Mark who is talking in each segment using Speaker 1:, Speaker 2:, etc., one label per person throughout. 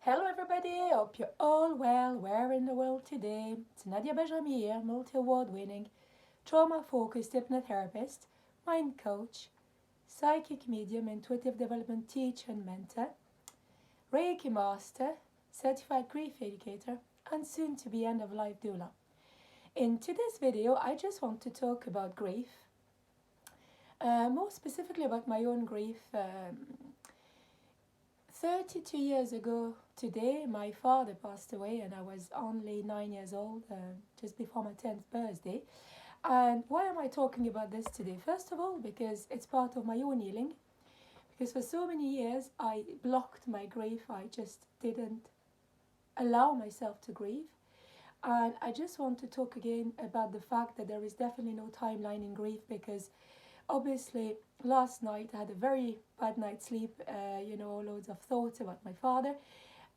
Speaker 1: Hello everybody, hope you're all well. Where in the world today? It's Nadia Benjamin here, multi-award winning, trauma-focused hypnotherapist, mind coach, psychic medium, intuitive development teacher and mentor, Reiki master, certified grief educator, and soon to be end-of-life doula. In today's video, I just want to talk about grief, more specifically about my own grief. 32 years ago today, my father passed away and I was only 9 years old, just before my 10th birthday. And why am I talking about this today? First of all, because it's part of my own healing. Because for so many years, I blocked my grief. I just didn't allow myself to grieve. And I just want to talk again about the fact that there is definitely no timeline in grief, because obviously last night I had a very bad night's sleep, loads of thoughts about my father,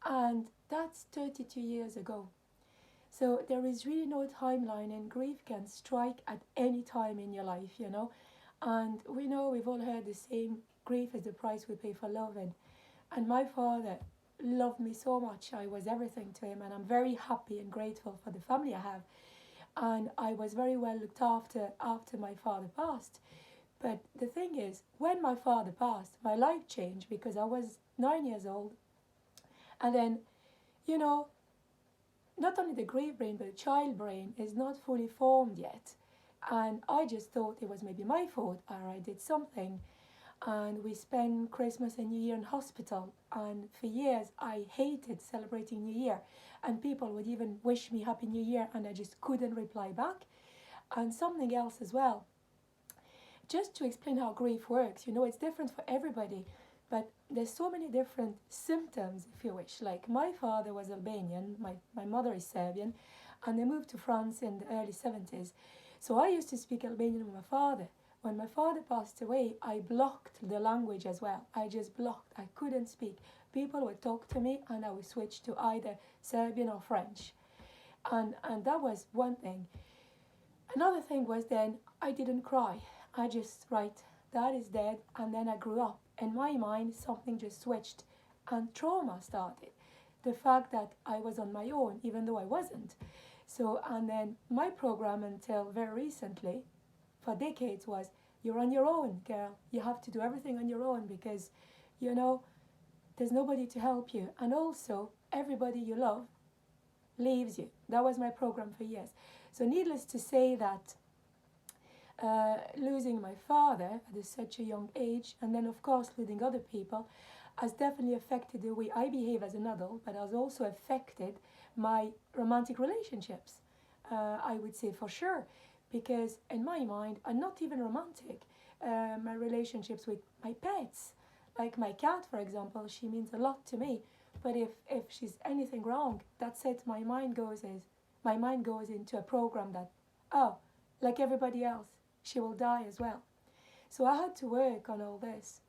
Speaker 1: and that's 32 years ago. So there is really no timeline, and grief can strike at any time in your life, and we know, we've all heard the same, grief is the price we pay for love. And my father loved me so much. I was everything to him, and I'm very happy and grateful for the family I have, and I was very well looked after my father passed. But the thing is, when my father passed, my life changed, because I was 9 years old. And then, not only the grief brain, but the child brain is not fully formed yet. And I just thought it was maybe my fault, or I did something. And we spent Christmas and New Year in hospital. And for years, I hated celebrating New Year. And people would even wish me Happy New Year, and I just couldn't reply back. And something else as well. Just to explain how grief works, it's different for everybody, but there's so many different symptoms, if you wish. Like, my father was Albanian, my mother is Serbian, and they moved to France in the early 70s. So I used to speak Albanian with my father. When my father passed away, I blocked the language as well. I just blocked. I couldn't speak. People would talk to me, and I would switch to either Serbian or French. And that was one thing. Another thing was, then I didn't cry. I just, right, Dad is dead. And then I grew up. In my mind, something just switched, and trauma started. The fact that I was on my own, even though I wasn't. So, and then my program until very recently, for decades, was, you're on your own, girl. You have to do everything on your own, because, there's nobody to help you. And also, everybody you love leaves you. That was my program for years. So needless to say that losing my father at such a young age, and then of course losing other people, has definitely affected the way I behave as an adult, but has also affected my romantic relationships, I would say, for sure, because in my mind, I'm not even romantic. My relationships with my pets, like my cat, for example, she means a lot to me, but if she's anything wrong, that's it. My mind goes into a program that, oh, like everybody else, she will die as well. So I had to work on all this.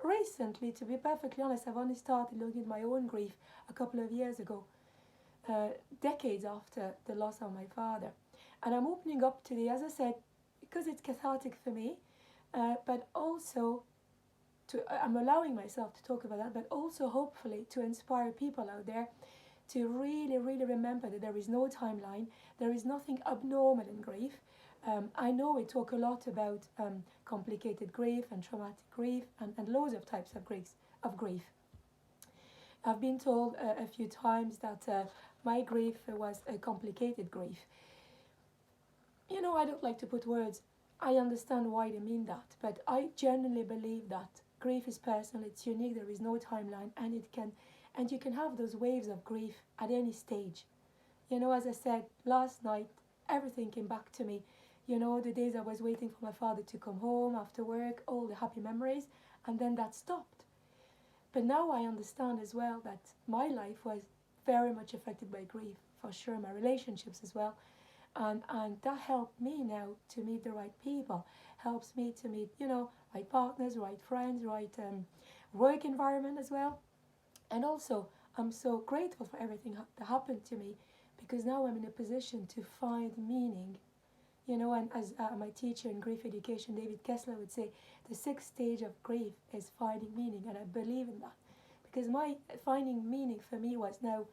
Speaker 1: Recently, to be perfectly honest, I've only started looking at my own grief a couple of years ago, decades after the loss of my father. And I'm opening up today, as I said, because it's cathartic for me, but also I'm allowing myself to talk about that, but also hopefully to inspire people out there to really, really remember that there is no timeline, there is nothing abnormal in grief. I know we talk a lot about complicated grief and traumatic grief, and loads of types of grief. I've been told a few times that my grief was a complicated grief. I don't like to put words. I understand why they mean that, but I genuinely believe that grief is personal, it's unique, there is no timeline, and you can have those waves of grief at any stage. As I said, last night, everything came back to me. The days I was waiting for my father to come home after work, all the happy memories, and then that stopped. But now I understand as well that my life was very much affected by grief, for sure, my relationships as well. And that helped me now to meet the right people, helps me to meet, right partners, right friends, right work environment as well. And also, I'm so grateful for everything that happened to me, because now I'm in a position to find meaning. And as my teacher in grief education, David Kessler, would say, the 6th stage of grief is finding meaning, and I believe in that. because my finding meaning for me was now,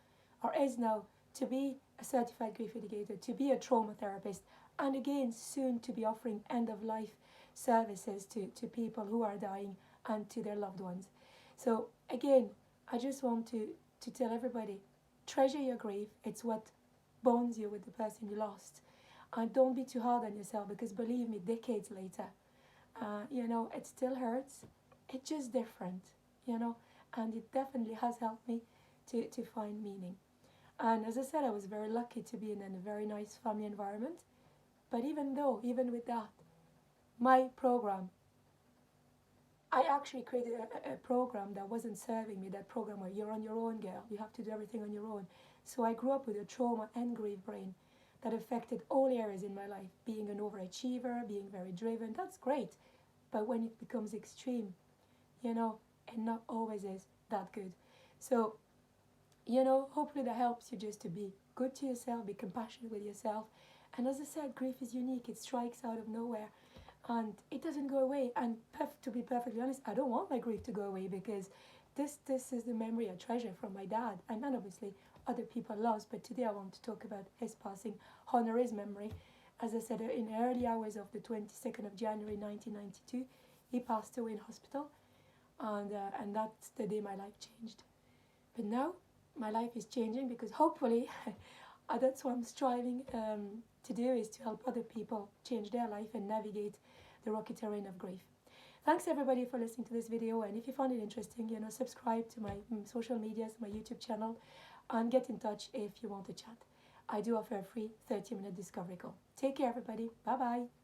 Speaker 1: or is now, to be a certified grief educator, to be a trauma therapist, and again soon to be offering end of life services to people who are dying and to their loved ones. So again, I just want to tell everybody, treasure your grief. It's what bonds you with the person you lost. And don't be too hard on yourself, because believe me, decades later, it still hurts. It's just different, and it definitely has helped me to find meaning. And as I said, I was very lucky to be in a very nice family environment. But even with that, my program, I actually created a program that wasn't serving me, that program where you're on your own, girl, you have to do everything on your own. So I grew up with a trauma and grief brain that affected all areas in my life. Being an overachiever, being very driven, that's great. But when it becomes extreme, it not always is that good. So, hopefully that helps you just to be good to yourself, be compassionate with yourself. And as I said, grief is unique. It strikes out of nowhere and it doesn't go away. And to be perfectly honest, I don't want my grief to go away, because this is the memory I treasure from my dad, and then obviously other people lost. But today I want to talk about his passing, honor his memory. As I said, in the early hours of the 22nd of January 1992, he passed away in hospital, and that's the day my life changed. But now my life is changing, because hopefully that's what I'm striving to do, is to help other people change their life and navigate the rocky terrain of grief. Thanks everybody for listening to this video, and if you found it interesting, subscribe to my social medias, my YouTube channel, and get in touch if you want to chat. I do offer a free 30-minute discovery call. Take care everybody. Bye bye.